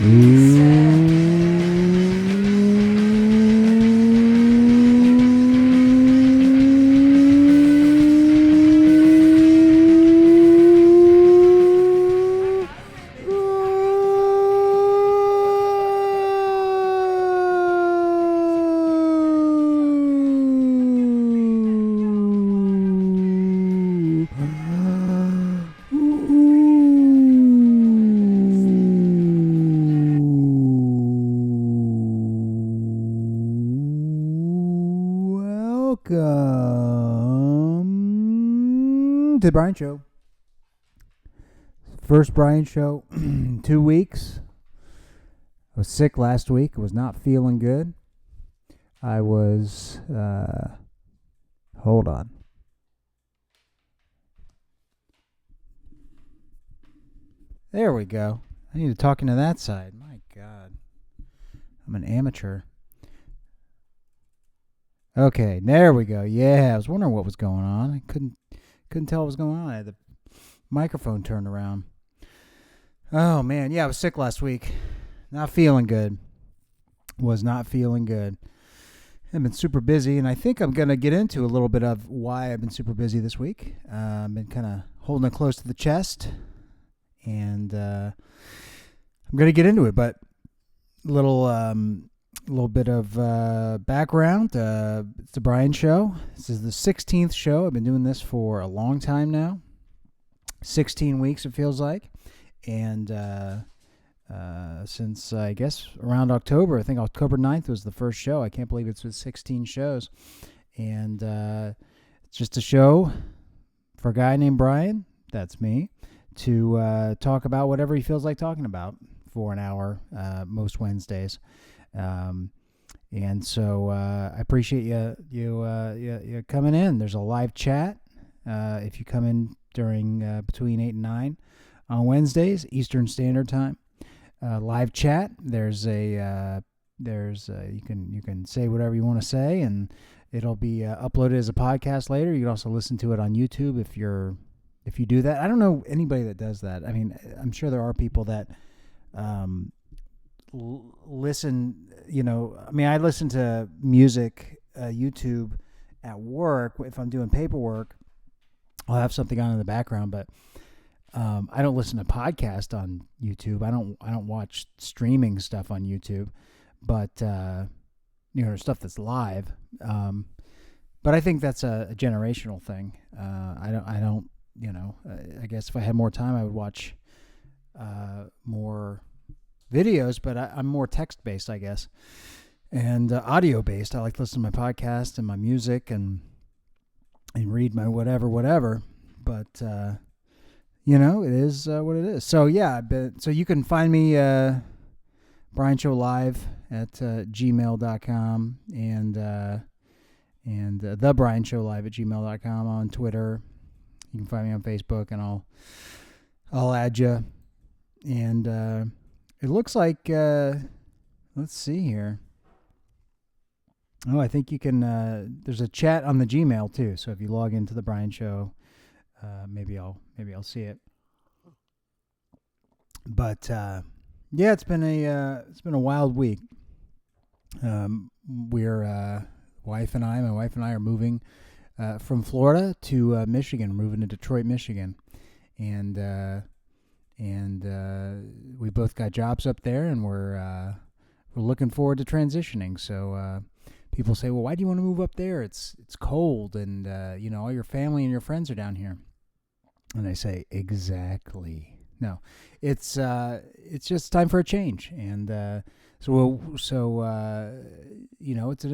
Welcome to the Brian Show. First Brian Show in 2 weeks. I was sick last week. I was not feeling good. I was, hold on. There we go. I need to talk into that side. My God. I'm an amateur. Okay, there we go. Yeah, I was wondering what was going on. I couldn't tell what was going on. I had the microphone turned around. Oh, man. Yeah, I was sick last week. Not feeling good. Was not feeling good. I've been super busy, and I think I'm going to get into a little bit of why I've been super busy this week. I've been kind of holding it close to the chest, and I'm going to get into it, but a little bit of background. It's the Brian Show. This is the 16th show. I've been doing this for a long time now. 16 weeks, it feels like. And since, I guess, around October, I think October 9th was the first show. I can't believe it's with 16 shows. And it's just a show for a guy named Brian, that's me, to talk about whatever he feels like talking about for an hour, most Wednesdays. And so I appreciate you coming in. There's a live chat if you come in during between 8 and 9 on Wednesdays Eastern Standard Time. Live chat. There's you can say whatever you want to say, and it'll be uploaded as a podcast later. You can also listen to it on YouTube if you do that. I don't know anybody that does that. I mean, I'm sure there are people that listen, I listen to music, YouTube at work. If I'm doing paperwork, I'll have something on in the background, but I don't listen to podcasts on YouTube. I don't watch streaming stuff on YouTube, but stuff that's live. But I think that's a generational thing. I don't. I guess if I had more time, I would watch more videos, but I'm more text-based, I guess, and audio-based. I like to listen to my podcast and my music and read my whatever. But it is what it is. So yeah, so you can find me brianshowlive at gmail.com and thebrianshowlive@gmail.com on Twitter. You can find me on Facebook, and I'll add you. And it looks like, let's see here. Oh, I think you can, there's a chat on the Gmail too. So if you log into the Brian Show, maybe I'll see it. But, yeah, it's been a wild week. My wife and I are moving, from Florida to, Michigan. We're moving to Detroit, Michigan. And we both got jobs up there, and we're looking forward to transitioning. So people say, well, why do you want to move up there? It's cold, and all your family and your friends are down here. And I say, exactly. No, it's just time for a change, and it's an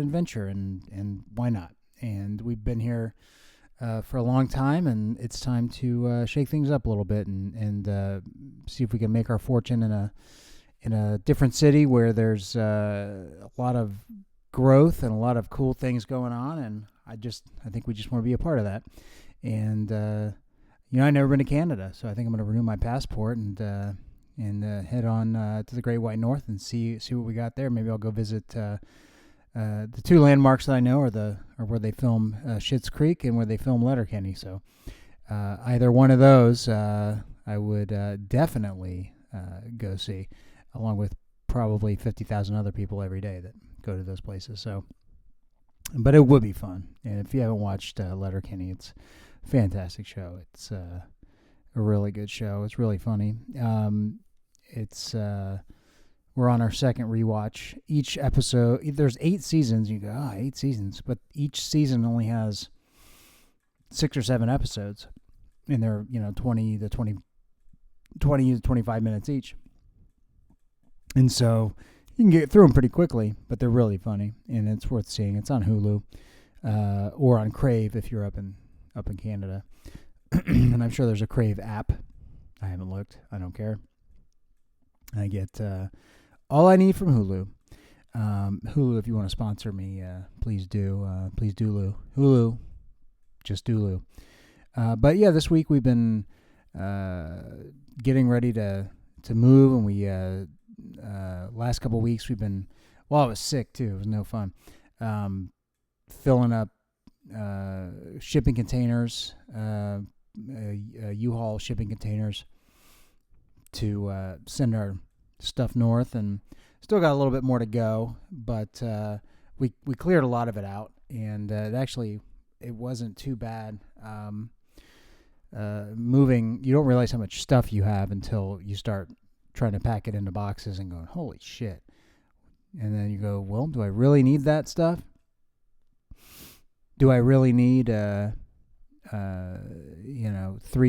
adventure, and why not? And we've been here for a long time, and it's time to shake things up a little bit and see if we can make our fortune in a different city where there's a lot of growth and a lot of cool things going on. And I think we just want to be a part of that. And I've never been to Canada, so I think I'm going to renew my passport and head on to the Great White North and see what we got there. Maybe I'll go visit. The two landmarks that I know are where they film Schitt's Creek and where they film Letterkenny. So either one of those I would definitely go see. along with probably 50,000 other people every day that go to those places. So, but it would be fun. And if you haven't watched Letterkenny, it's a fantastic show. It's a really good show. It's really funny. It's we're on our second rewatch. Each episode, there's 8 seasons. You go, 8 seasons, but each season only has 6 or 7 episodes, and they're 20 to 25 minutes each. And so you can get through them pretty quickly, but they're really funny, and it's worth seeing. It's on Hulu or on Crave if you're up in Canada. And I'm sure there's a Crave app. I haven't looked. I don't care. I get all I need from Hulu. Hulu, if you want to sponsor me, please do. Please do, Lou. Hulu. Just do, Lou. But yeah, this week we've been getting ready to move, and we last couple of weeks we've been. Well, I was sick too. It was no fun. Filling up shipping containers, U-Haul shipping containers to send our stuff north, and still got a little bit more to go, but we cleared a lot of it out, and it wasn't too bad. Moving, you don't realize how much stuff you have until you start trying to pack it into boxes and going, holy shit. And then you go, well, do I really need that stuff? Do I really need 3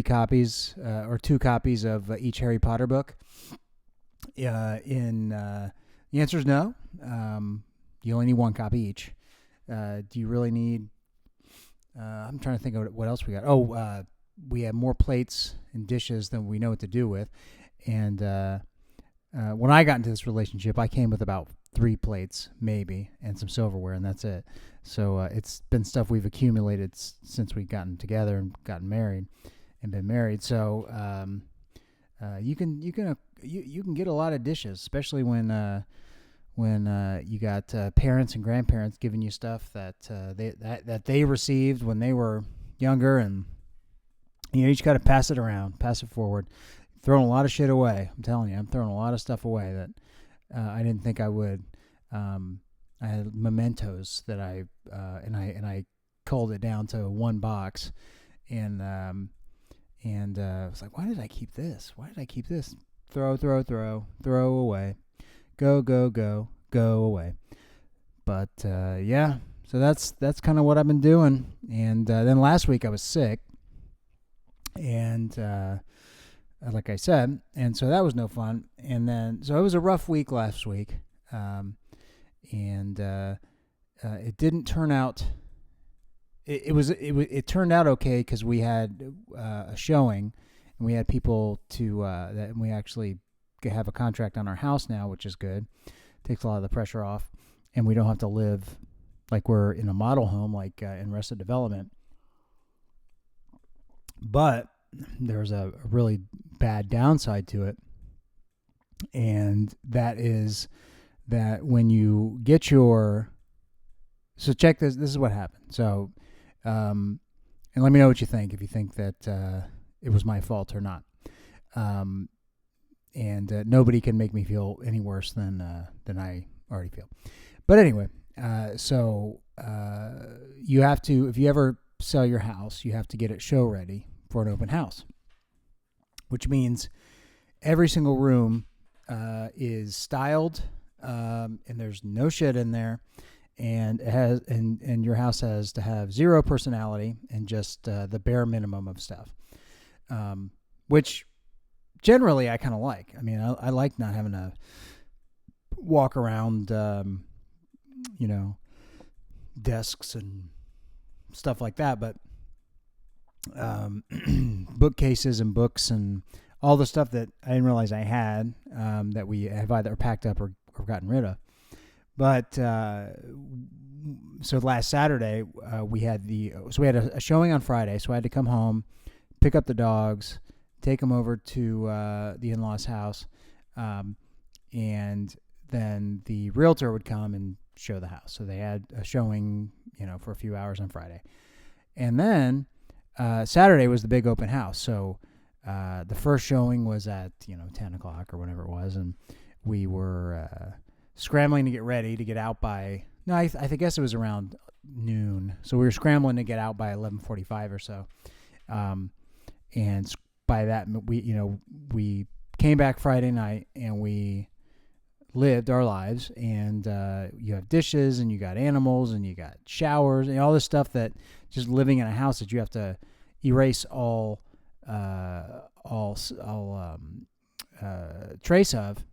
copies or 2 copies of each Harry Potter book? The answer is no. You only need 1 copy each. Do you really need? I'm trying to think of what else we got. We have more plates and dishes than we know what to do with. And when I got into this relationship, I came with about 3 plates, maybe, and some silverware, and that's it. So it's been stuff we've accumulated since we've gotten together and gotten married and been married. So you can get a lot of dishes, especially when you got parents and grandparents giving you stuff that they received when they were younger, and you just got to pass it around, pass it forward. Throwing a lot of shit away. I'm telling you, I'm throwing a lot of stuff away that I didn't think I would. I had mementos that I culled it down to 1 box, and I was like, why did I keep this? Why did I keep this? Throw away, go away. But yeah, so that's kind of what I've been doing. And then last week I was sick, and like I said, and so that was no fun. And then so it was a rough week last week, and it didn't turn out. It turned out okay because we had a showing, and we had people that we actually have a contract on our house now, which is good. Takes a lot of the pressure off, and we don't have to live like we're in a model home like in Arrested Development. But there's a really bad downside to it, and that is that when you get so check this is what happened. So and let me know what you think, if you think that it was my fault or not. And nobody can make me feel any worse than I already feel. But anyway, so you have to, if you ever sell your house, you have to get it show ready for an open house, which means every single room is styled, and there's no shit in there, and it has, and your house has to have 0 personality and just the bare minimum of stuff, which generally I kind of like. I mean, I like not having to walk around, desks and stuff like that, but bookcases and books and all the stuff that I didn't realize I had, that we have either packed up or gotten rid of. But so last Saturday we had a showing on Friday, so I had to come home, pick up the dogs, take them over to the in-laws' house, and then the realtor would come and show the house. So they had a showing, for a few hours on Friday, and then Saturday was the big open house. So the first showing was at 10 o'clock or whenever it was, and we were scrambling to get ready to get out by. No, I guess it was around noon. So we were scrambling to get out by 11:45 or so. And by that, we came back Friday night and we lived our lives. And you have dishes and you got animals and you got showers and all this stuff that just living in a house that you have to erase all trace of,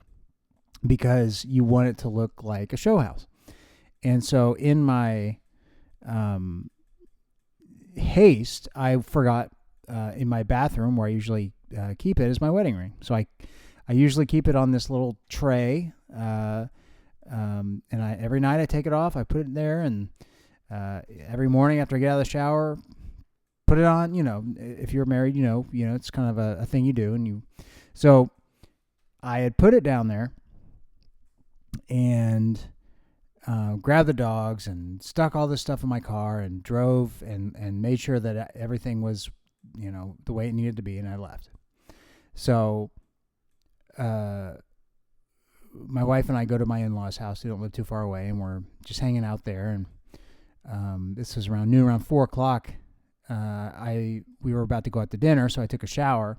because you want it to look like a show house. And so in my haste, I forgot in my bathroom, where I usually keep it, is my wedding ring. So I usually keep it on this little tray, and every night I take it off, I put it there, and every morning after I get out of the shower, put it on. If you're married, it's kind of a thing you do. So I had put it down there and grabbed the dogs and stuck all this stuff in my car and drove and made sure that everything was, the way it needed to be, and I left. So my wife and I go to my in-laws' house. They don't live too far away, and we're just hanging out there. And this was around noon, around 4 o'clock. We were about to go out to dinner, so I took a shower.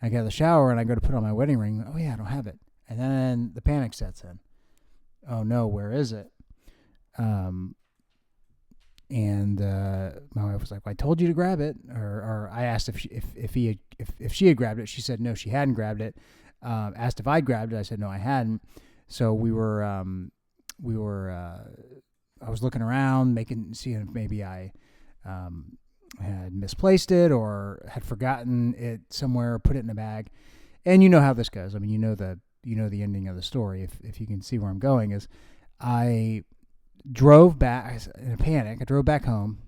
I get out of the shower and I go to put on my wedding ring. Oh yeah, I don't have it. And then the panic sets in. Oh no, where is it? And my wife was like, well, I told you to grab it. Or I asked if she had grabbed it. She said no, she hadn't grabbed it. Asked if I'd grabbed it. I said no, I hadn't. So I was looking around, seeing if maybe I had misplaced it or had forgotten it somewhere, or put it in a bag. And you know how this goes. I mean, you know the ending of the story. If you can see where I'm going, is I drove back in a panic. I drove back home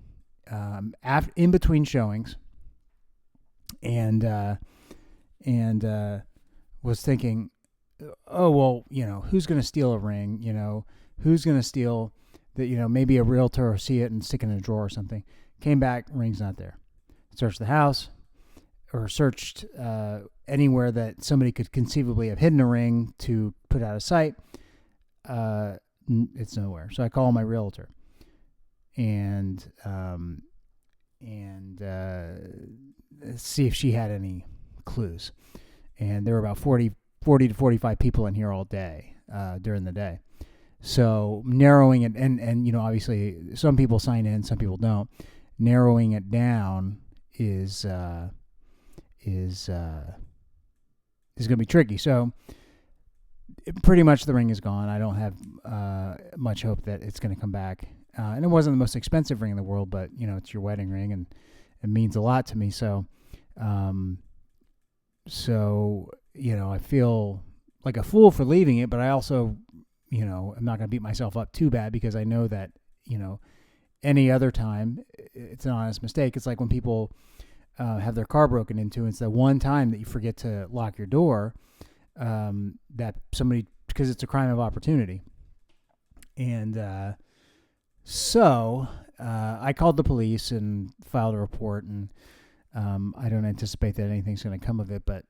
in between showings, and was thinking, oh well, who's going to steal a ring? Who's going to steal that? Maybe a realtor will see it and stick it in a drawer or something. Came back, ring's not there. Searched the house, or searched anywhere that somebody could conceivably have hidden a ring to put out of sight. It's nowhere. So I call my realtor and see if she had any clues. And there were about 40 to 45 people in here all day during the day. So narrowing it, and obviously some people sign in, some people don't. Narrowing it down is going to be tricky. So pretty much the ring is gone. I don't have much hope that it's going to come back. And it wasn't the most expensive ring in the world, but it's your wedding ring, and it means a lot to me. So, I feel like a fool for leaving it, but I also, I'm not going to beat myself up too bad, because I know that, any other time it's an honest mistake. It's like when people have their car broken into, and it's the one time that you forget to lock your door, that somebody, because it's a crime of opportunity. And so I called the police and filed a report, and I don't anticipate that anything's going to come of it, but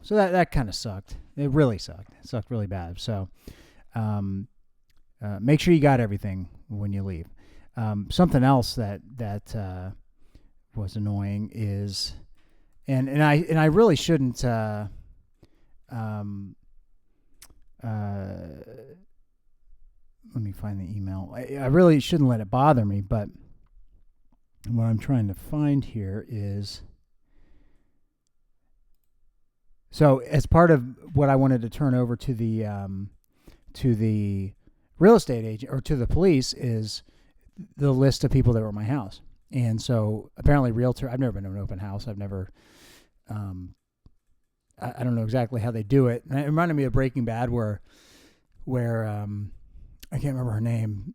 so that kind of sucked. It really sucked. It sucked really bad. So make sure you got everything when you leave. Something else that was annoying is, and I really shouldn't. Let me find the email. I really shouldn't let it bother me, but what I'm trying to find here is, so as part of what I wanted to turn over to the real estate agent, or to the police, is the list of people that were at my house. And so apparently realtor, I've never been to an open house. I've never, I don't know exactly how they do it. And it reminded me of Breaking Bad, where I can't remember her name,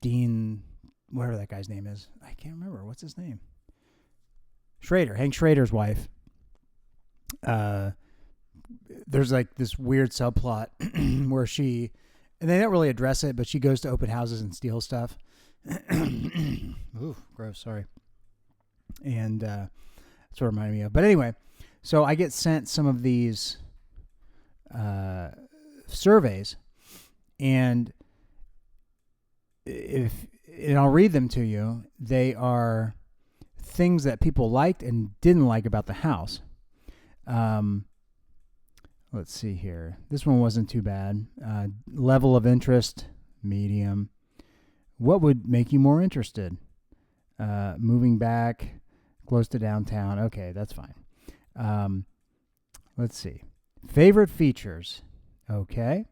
Dean, whatever that guy's name is. I can't remember. What's his name? Schrader, Hank Schrader's wife. There's like this weird subplot where she, and they don't really address it, but she goes to open houses and steals stuff. Ooh, gross, sorry. And that's what it reminded me of. But anyway, So I get sent some of these surveys, and I'll read them to you. They are things that people liked and didn't like about the house. Let's see here. This one wasn't too bad. Level of interest, medium. What would make you more interested? Moving back, close to downtown. Okay, that's fine. Let's see. Favorite features. Okay.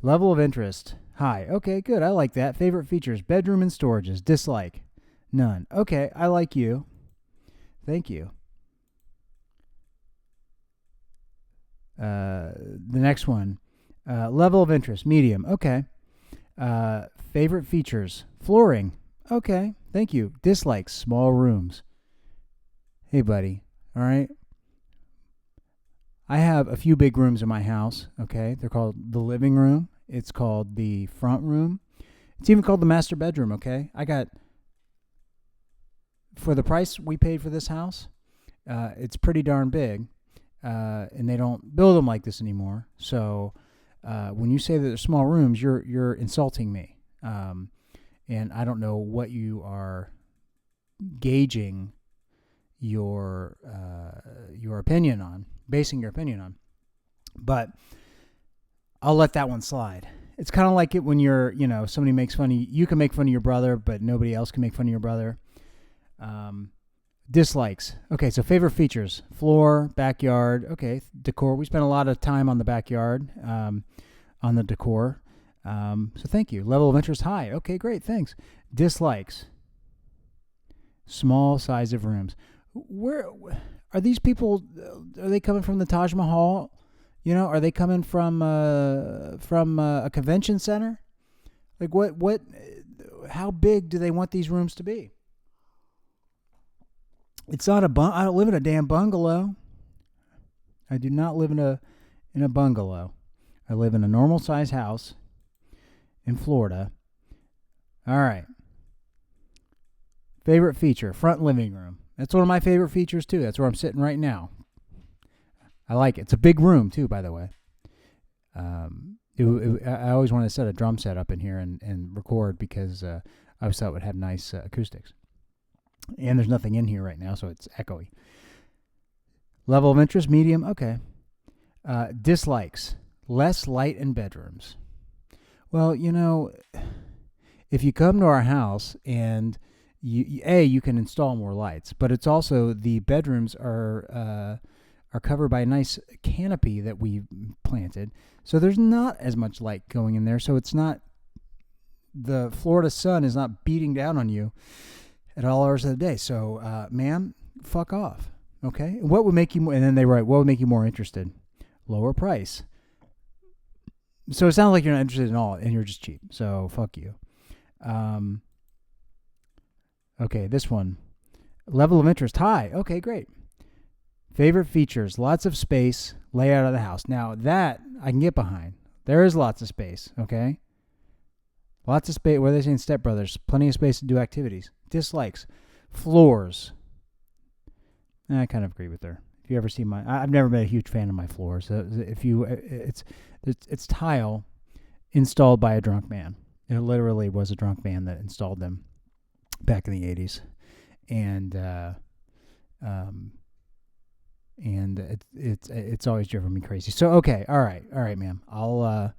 Level of interest, high. Okay, good. I like that. Favorite features, bedroom and storages. Dislike, none. Okay, I like you. Thank you. The next one, level of interest, medium. Okay. Favorite features, flooring. Okay, thank you. Dislikes, small rooms. Hey, buddy. All right. I have a few big rooms in my house. Okay, they're called the living room. It's called the front room. It's even called the master bedroom. Okay, I got, for the price we paid for this house, it's pretty darn big. And they don't build them like this anymore. So when you say that they're small rooms, you're insulting me. And I don't know what you are gauging your opinion on, basing your opinion on. But I'll let that one slide. It's kind of like it when you're, somebody makes fun of you. You can make fun of your brother, but nobody else can make fun of your brother. Dislikes. Okay, so favorite features, floor, backyard. Okay, decor. We spent a lot of time on the backyard, on the decor. So thank you. Level of interest, high. Okay, great, thanks. Dislikes. Small size of rooms. Where are these people? Are they coming from the Taj Mahal? Are they coming from a convention center? Like what? How big do they want these rooms to be? It's not I don't live in a damn bungalow. I do not live in a bungalow. I live in a normal size house in Florida. All right. Favorite feature, front living room. That's one of my favorite features too. That's where I'm sitting right now. I like it. It's a big room too, by the way. I always wanted to set a drum set up in here and record because I always thought it would have nice acoustics. And there's nothing in here right now, so it's echoey. Level of interest, medium. Okay. Dislikes, less light in bedrooms. Well, if you come to our house and you can install more lights, but it's also the bedrooms are covered by a nice canopy that we planted, so there's not as much light going in there. So it's not, the Florida sun is not beating down on you at all hours of the day. So, ma'am, fuck off. Okay. What would make you more? And then they write, what would make you more interested? Lower price. So it sounds like you're not interested in all, and you're just cheap. So fuck you. Okay, this one. Level of interest, high. Okay, great. Favorite features, lots of space, layout of the house. Now that I can get behind. There is lots of space, okay? Lots of space. What are they saying? Step Brothers. Plenty of space to do activities. Dislikes. Floors. I kind of agree with her. If you ever see I've never been a huge fan of my floors. It's tile installed by a drunk man. It literally was a drunk man that installed them back in the 80s. And it's always driven me crazy. So, okay. All right, ma'am. I'll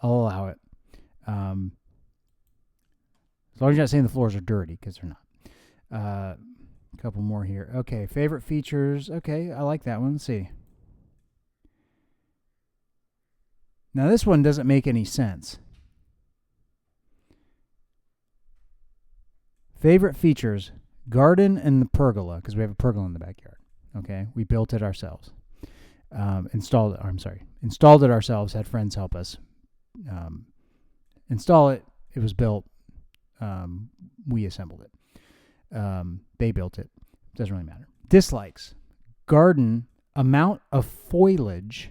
allow it. As long as you're not saying the floors are dirty, because they're not. A couple more here. Okay, favorite features. Okay, I like that one. Let's see. Now, this one doesn't make any sense. Favorite features, garden and the pergola, because we have a pergola in the backyard. Okay, we built it ourselves. Installed it ourselves, had friends help us install it. It was built. We assembled it. They built it. Doesn't really matter. Dislikes. Garden, amount of foliage,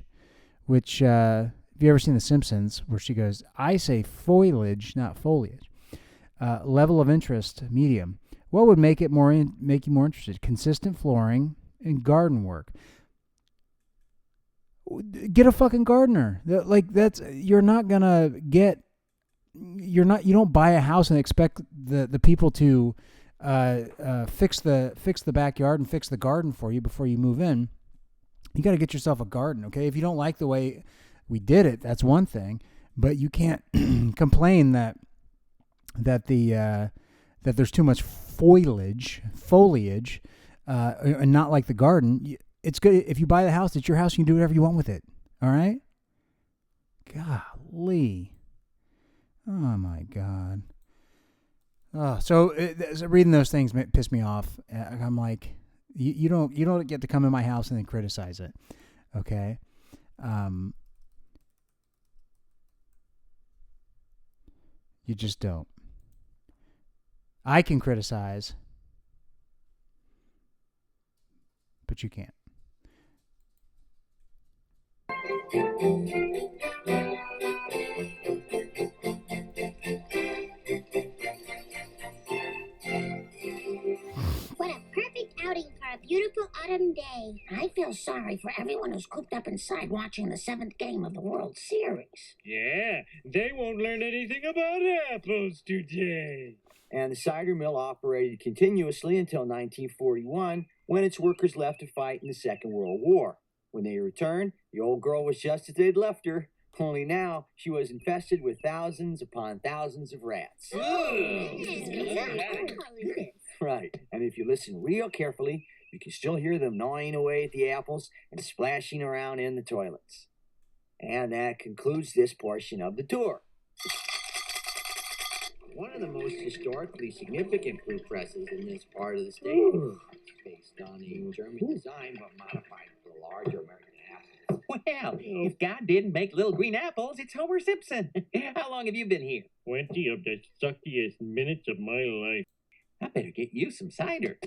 which, have you ever seen The Simpsons, where she goes, I say foliage, not foliage. Level of interest, medium. What would make you more interested? Consistent flooring and garden work. Get a fucking gardener. Like you don't buy a house and expect the people to fix the backyard and fix the garden for you before you move in. You got to get yourself a garden, okay? If you don't like the way we did it, that's one thing, but you can't complain that there's too much foliage, and not like the garden. It's good if you buy the house. It's your house. You can do whatever you want with it. All right. Golly. Oh my God. Oh, so reading those things piss me off. I'm like, you don't get to come in my house and then criticize it. Okay. You just don't. I can criticize, but you can't. What a perfect outing for a beautiful autumn day. I feel sorry for everyone who's cooped up inside watching the 7th game of the World Series. Yeah, they won't learn anything about apples today. And the cider mill operated continuously until 1941, when its workers left to fight in the Second World War. When they returned, the old girl was just as they'd left her, only now she was infested with thousands upon thousands of rats. Right, and if you listen real carefully, you can still hear them gnawing away at the apples and splashing around in the toilets. And that concludes this portion of the tour. One of the most historically significant fruit presses in this part of the state. It's based on a German design, but modified for larger American apples. Well, if God didn't make little green apples, it's Homer Simpson. How long have you been here? 20 of the suckiest minutes of my life. I better get you some cider.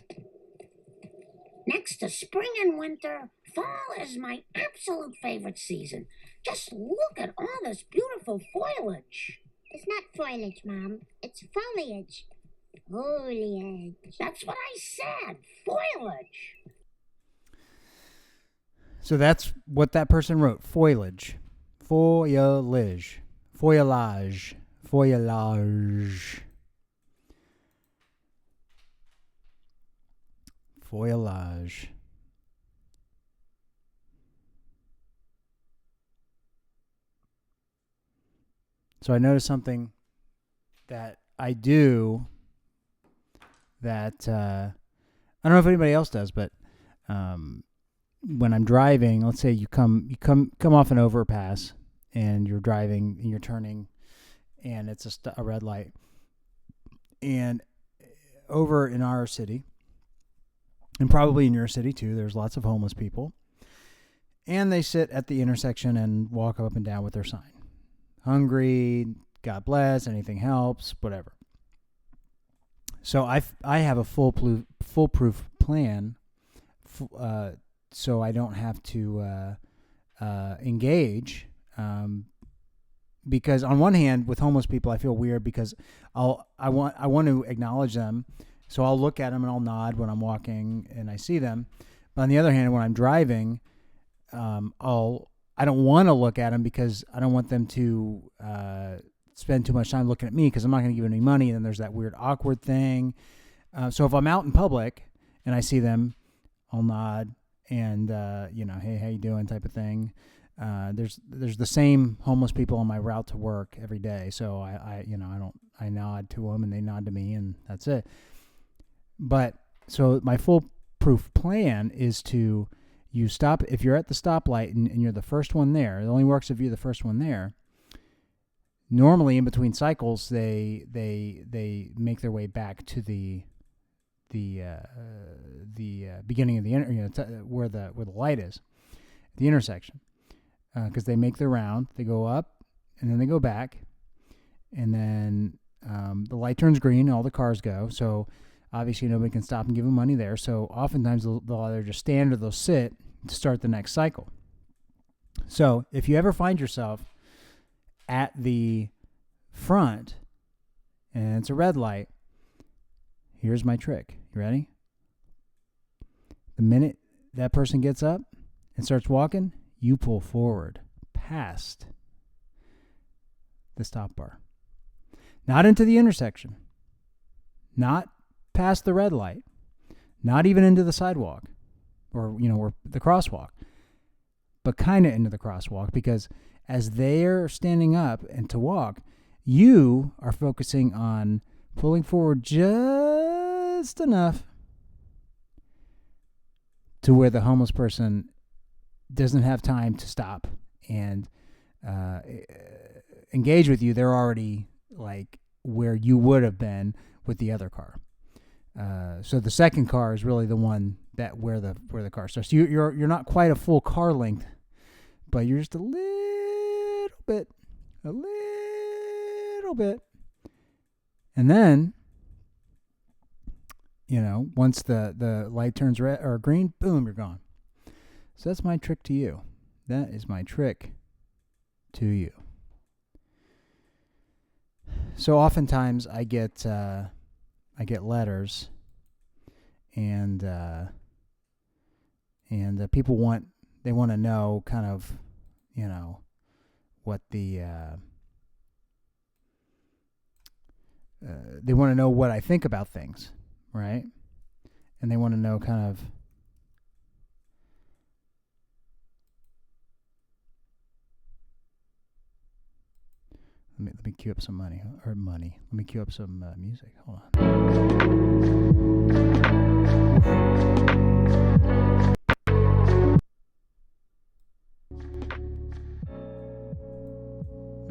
Next to spring and winter, fall is my absolute favorite season. Just look at all this beautiful foliage. It's not foliage, Mom. It's foliage. Foliage. That's what I said. Foliage. So that's what that person wrote. Foliage. Foliage. Foliage. Foliage. Foliage. So I noticed something that I do that I don't know if anybody else does, but when I'm driving, let's say you come off an overpass and you're driving and you're turning, and it's a red light, and over in our city, and probably in your city too, there's lots of homeless people, and they sit at the intersection and walk up and down with their sign. Hungry, God bless, anything helps, whatever. So I have a foolproof plan, so I don't have to engage. Because on one hand, with homeless people, I feel weird because I want to acknowledge them, so I'll look at them and I'll nod when I'm walking and I see them. But on the other hand, when I'm driving, I don't want to look at them because I don't want them to spend too much time looking at me because I'm not going to give them any money. And then there's that weird, awkward thing. So if I'm out in public and I see them, I'll nod and, hey, how you doing type of thing. There's the same homeless people on my route to work every day. So I nod to them and they nod to me and that's it. But so my foolproof plan is to, you stop if you're at the stoplight and you're the first one there. It only works if you're the first one there. Normally, in between cycles, they make their way back to the beginning of the where the light is, the intersection, because they make their round. They go up and then they go back, and then the light turns green and all the cars go. So obviously nobody can stop and give them money there. So oftentimes they'll either just stand or they'll sit to start the next cycle. So if you ever find yourself at the front and it's a red light, here's my trick. You ready? The minute that person gets up and starts walking, you pull forward past the stop bar. Not into the intersection. Not past the red light. Not even into the sidewalk or the crosswalk. But kind of into the crosswalk, because as they're standing up and to walk, you are focusing on pulling forward just enough to where the homeless person doesn't have time to stop and engage with you. They're already like where you would have been with the other car. So the second car is really the one that where the car starts. You're not quite a full car length, but you're just a little bit. And then, once the light turns red or green, boom, you're gone. So that's my trick to you. That is my trick to you. So oftentimes I get letters, and people want to know kind of, what the they want to know what I think about things, right? And they want to know kind of let me cue up some money. Let me cue up some music. Hold on.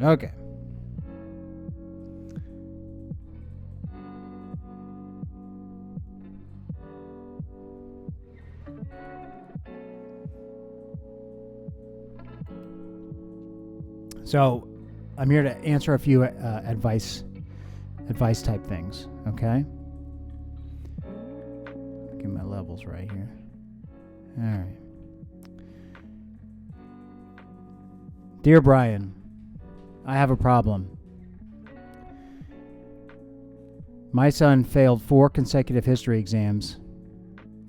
Okay. So I'm here to answer a few advice type things, okay? Get my levels right here. All right. Dear Brian, I have a problem. My son failed 4 consecutive history exams,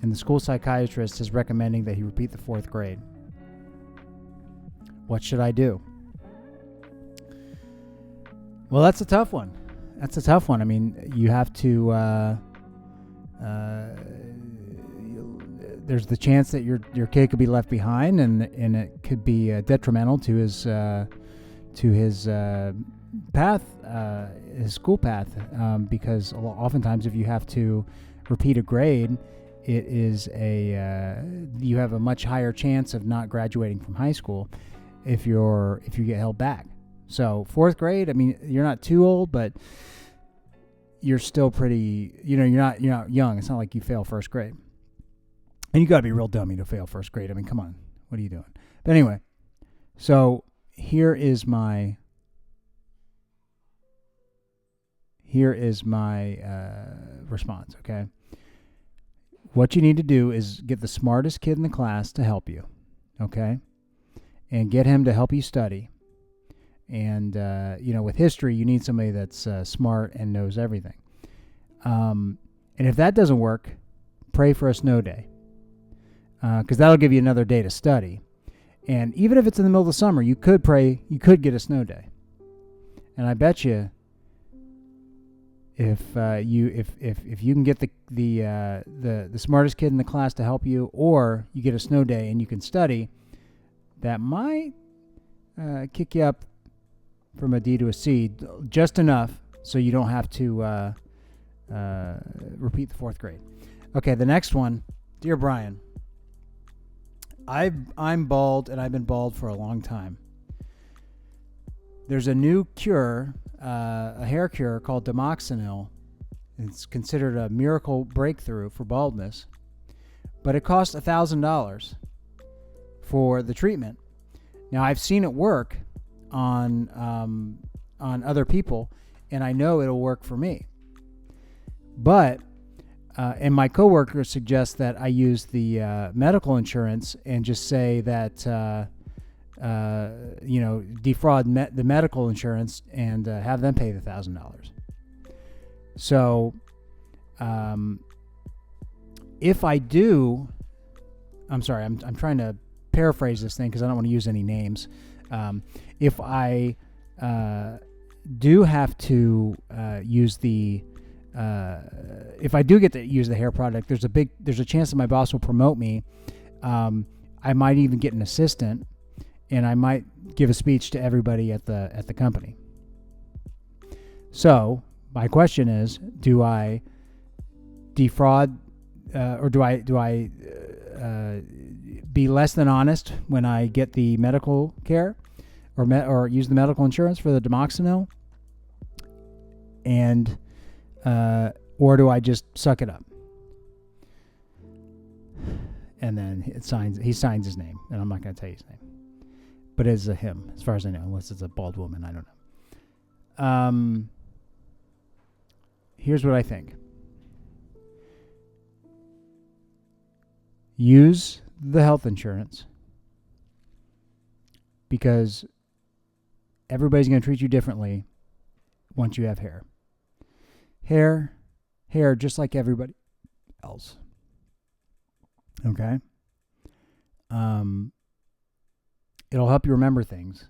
and the school psychiatrist is recommending that he repeat the 4th grade. What should I do? Well, that's a tough one. I mean, you have to. There's the chance that your kid could be left behind, and it could be detrimental to his path, his school path, because oftentimes if you have to repeat a grade, it is you have a much higher chance of not graduating from high school if you get held back. So 4th grade, I mean, you're not too old, but you're still pretty, you're not young. It's not like you fail 1st grade. And you got to be real dummy to fail 1st grade. I mean, come on. What are you doing? But anyway, so here is my response, okay? What you need to do is get the smartest kid in the class to help you, okay? And get him to help you study. And, with history, you need somebody that's smart and knows everything. And if that doesn't work, pray for a snow day, because that'll give you another day to study. And even if it's in the middle of the summer, you could get a snow day. And I bet you, if you can get the smartest kid in the class to help you, or you get a snow day and you can study, that might kick you up from a D to a C just enough so you don't have to repeat the 4th grade. Okay, the next one. Dear Brian, I'm bald, and I've been bald for a long time. There's a new cure, a hair cure called damoxinil. It's considered a miracle breakthrough for baldness, but it costs $1,000 for the treatment. Now, I've seen it work on other people, and I know it'll work for me. But and my coworker suggests that I use the medical insurance and just say that defraud the medical insurance and have them pay the $1,000. So if I do I'm sorry, I'm trying to paraphrase this thing because I don't want to use any names. If I do have to use the if I do get to use the hair product, there's a chance that my boss will promote me. I might even get an assistant, and I might give a speech to everybody at the company. So my question is, do I defraud or do I be less than honest when I get the medical care or use the medical insurance for the Demoxenil, and or do I just suck it up? And then he signs his name, and I'm not going to tell you his name, but it's a him as far as I know, unless it's a bald woman. I don't know. Here's what I think. Use the health insurance because everybody's going to treat you differently once you have hair. Hair, just like everybody else. Okay? It'll help you remember things.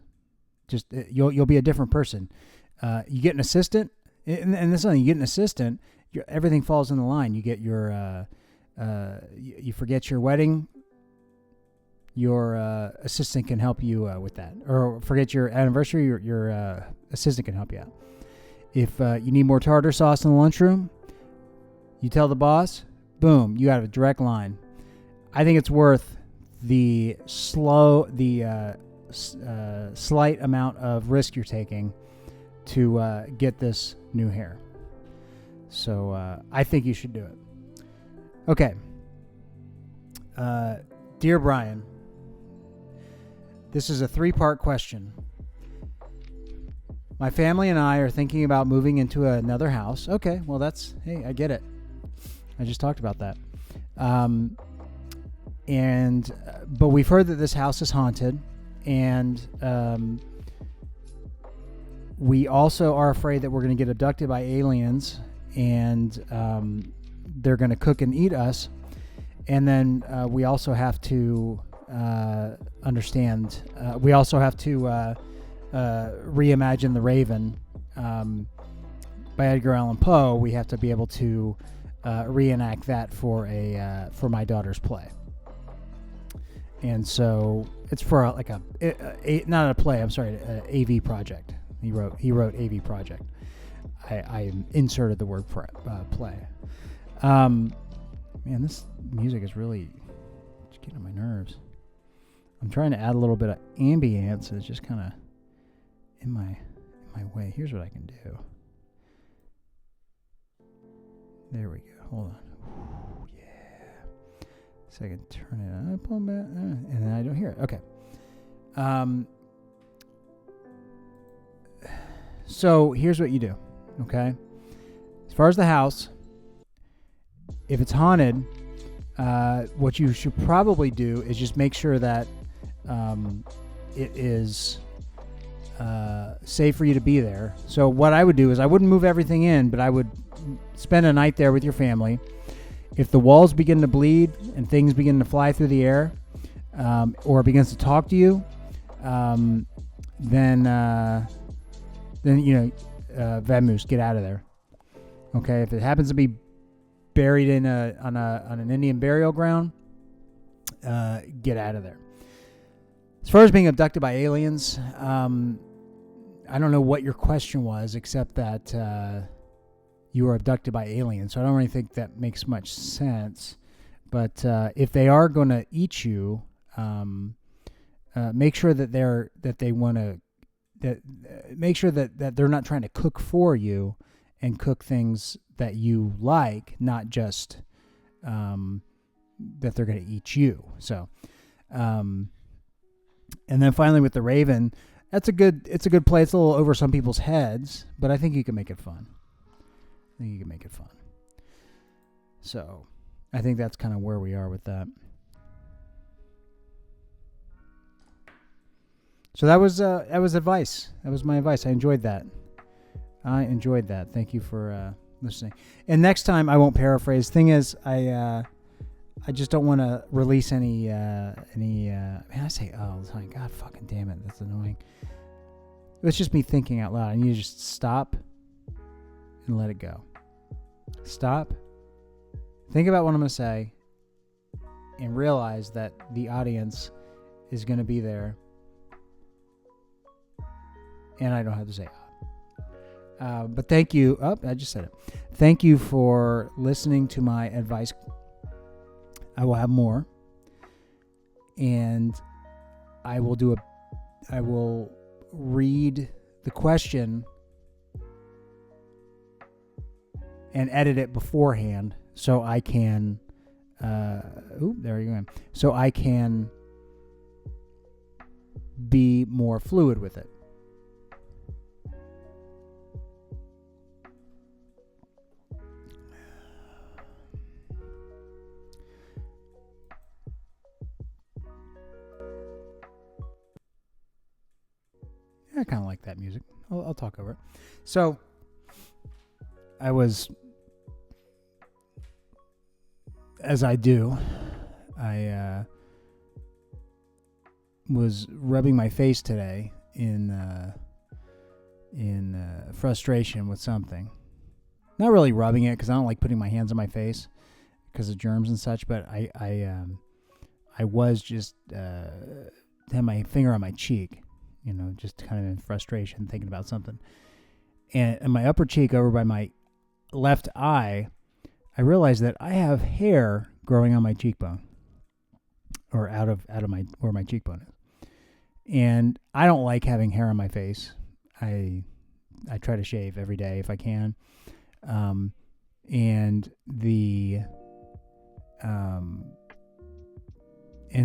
Just you'll be a different person. You get an assistant, and this is something, you get an assistant, everything falls in the line. You get your you forget your wedding, your assistant can help you with that. Or forget your anniversary, your assistant can help you out. If you need more tartar sauce in the lunchroom, you tell the boss, boom, you have a direct line. I think it's worth the slight amount of risk you're taking to get this new hair. So I think you should do it. Okay. Dear Brian, this is a 3-part question. My family and I are thinking about moving into another house. Okay, well hey, I get it. I just talked about that. But we've heard that this house is haunted, and we also are afraid that we're going to get abducted by aliens, and they're going to cook and eat us. And then we also have to understand. We also have to reimagine The Raven by Edgar Allan Poe. We have to be able to reenact that for my daughter's play. And so it's for not a play. I'm sorry, an AV project. He wrote AV project. I inserted the word play. Man, this music is really getting on my nerves. I'm trying to add a little bit of ambience. It's just kind of in my way. Here's what I can do. There we go. Hold on. Ooh, yeah. So I can turn it up a little bit, and then I don't hear it. Okay. So here's what you do. Okay. As far as the house, if it's haunted, what you should probably do is just make sure that it is safe for you to be there. So what I would do is I wouldn't move everything in, but I would spend a night there with your family. If the walls begin to bleed and things begin to fly through the air, or it begins to talk to you, then vamoose, get out of there. Okay, if it happens to be buried on an Indian burial ground, get out of there. As far as being abducted by aliens, I don't know what your question was, except that you were abducted by aliens. So I don't really think that makes much sense. But if they are going to eat you, make sure that make sure that they're not trying to cook for you and cook things that you like, not just that they're going to eat you. So, and then finally with the Raven, it's a good play. It's a little over some people's heads, but I think you can make it fun. So I think that's kind of where we are with that. So that was advice. That was my advice. I enjoyed that. Thank you for listening. And next time I won't paraphrase. Thing is, I I just don't want to release any. Man, I say all the time. God fucking damn it, that's annoying. It's just me thinking out loud. I need to just stop and let it go. Stop. Think about what I'm going to say, and realize that the audience is going to be there, and I don't have to say but thank you. I just said it. Thank you for listening to my advice. I will have more, and I will read the question and edit it beforehand so I can there you go. So I can be more fluid with it. I kind of like that music. I'll talk over it. So I was, as I do, I was rubbing my face today in frustration with something. Not really rubbing it because I don't like putting my hands on my face because of germs and such. But I was just had my finger on my cheek. Just kind of in frustration, thinking about something. And in my upper cheek, over by my left eye, I realized that I have hair growing on my cheekbone, or out of my where my cheekbone is. And I don't like having hair on my face. I try to shave every day if I can. And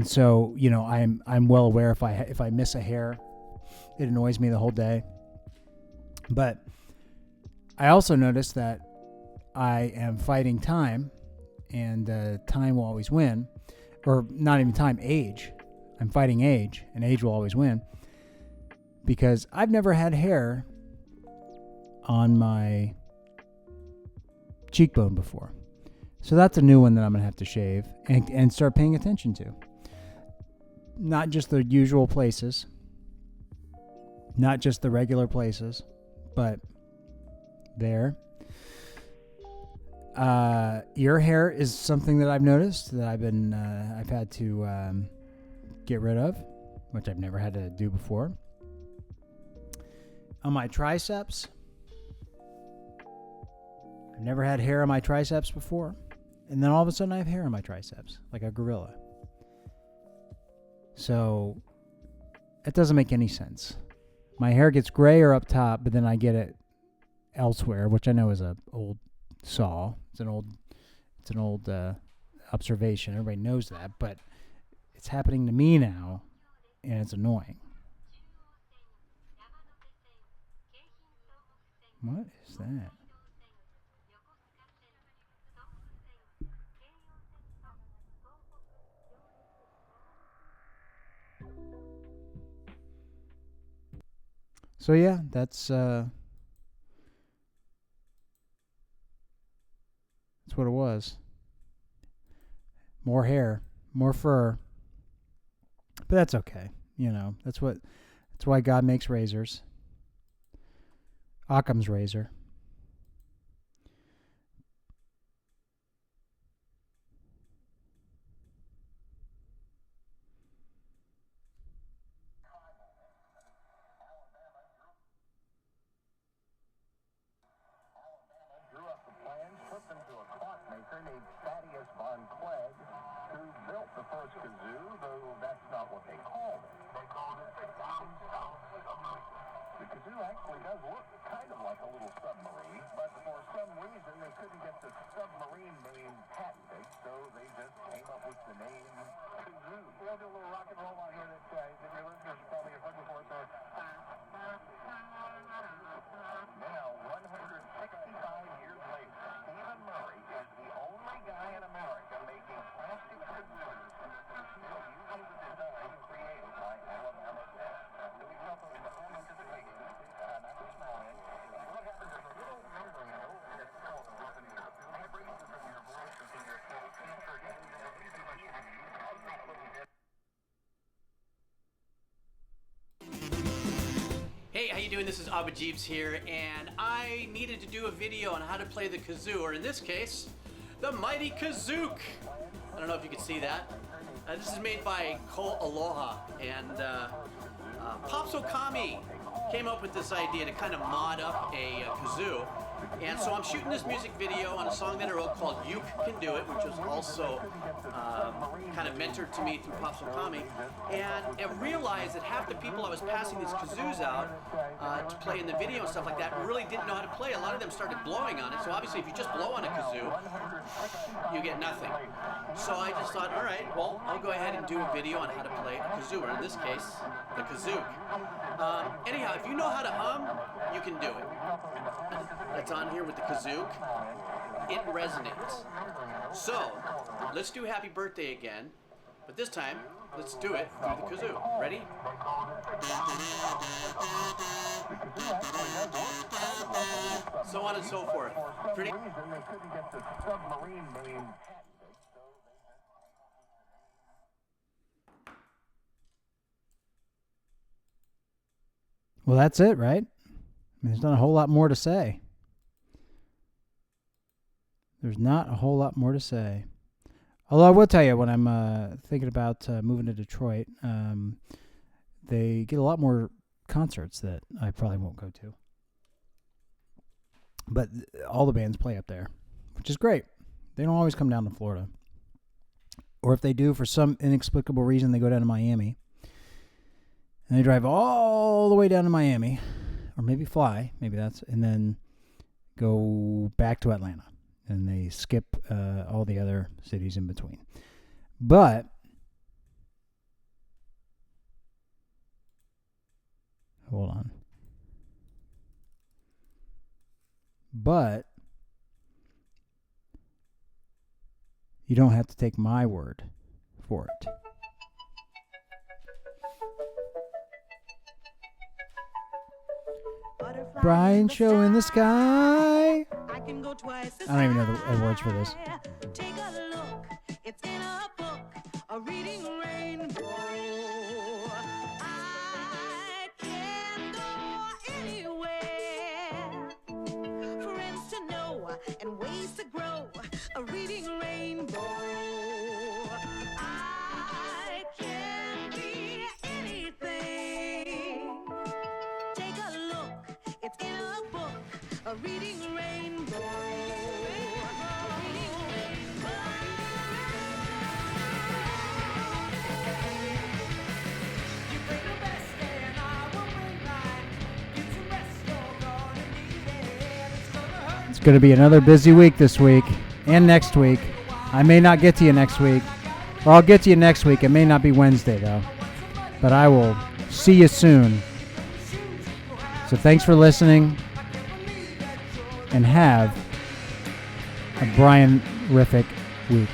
so I'm well aware if I miss a hair, it annoys me the whole day. But I also noticed that I am fighting time, and time will always win. Or not even time, age. I'm fighting age, and age will always win. Because I've never had hair on my cheekbone before. So that's a new one that I'm going to have to shave and start paying attention to. Not just the usual places. Not just the regular places, but there. Ear hair is something that I've noticed that I've had to get rid of, which I've never had to do before. On my triceps, I've never had hair on my triceps before, and then all of a sudden I have hair on my triceps, like a gorilla. So it doesn't make any sense. My hair gets grayer up top, but then I get it elsewhere, which I know is an old saw. It's an old observation. Everybody knows that, but it's happening to me now, and it's annoying. What is that? So yeah, that's what it was. More hair, more fur. But that's okay. That's why God makes razors. Occam's razor. you doing? This is Abba Jeeves here, and I needed to do a video on how to play the kazoo, or in this case, the mighty kazook. I don't know if you can see that. This is made by Cole Aloha, and Pops Okami came up with this idea to kind of mod up a kazoo. And so I'm shooting this music video on a song that I wrote called You Can Do It, which was also kind of mentored to me through Pops Okami. And I realized that half the people I was passing these kazoos out to play in the video and stuff like that really didn't know how to play. A lot of them started blowing on it. So obviously if you just blow on a kazoo, you get nothing. So I just thought, all right, well, I'll go ahead and do a video on how to play a kazoo, or in this case, the kazook. Anyhow, if you know how to hum, you can do it. That's on here with the kazook. It resonates. So, let's do Happy Birthday again, but this time, let's do it through the kazoo. Ready? So on and so forth. Pretty. Well, that's it, right? I mean, there's not a whole lot more to say. There's not a whole lot more to say. Although I will tell you, when I'm thinking about moving to Detroit, they get a lot more concerts that I probably won't go to. But all the bands play up there, which is great. They don't always come down to Florida. Or if they do, for some inexplicable reason, they go down to Miami. And they drive all the way down to Miami, or maybe fly, and then go back to Atlanta. And they skip all the other cities in between. But hold on. But you don't have to take my word for it. Brian Show in the sky. I don't even know the words for this. Take a look, it's in a book, a reading rainbow. I can go anywhere, friends to know and ways to grow, a reading rainbow. I can be anything. Take a look, it's in a book, a reading rainbow. It's going to be another busy week this week and next week. I may not get to you next week. Or I'll get to you next week. It may not be Wednesday, though. But I will see you soon. So thanks for listening. And have a Brian-rific week.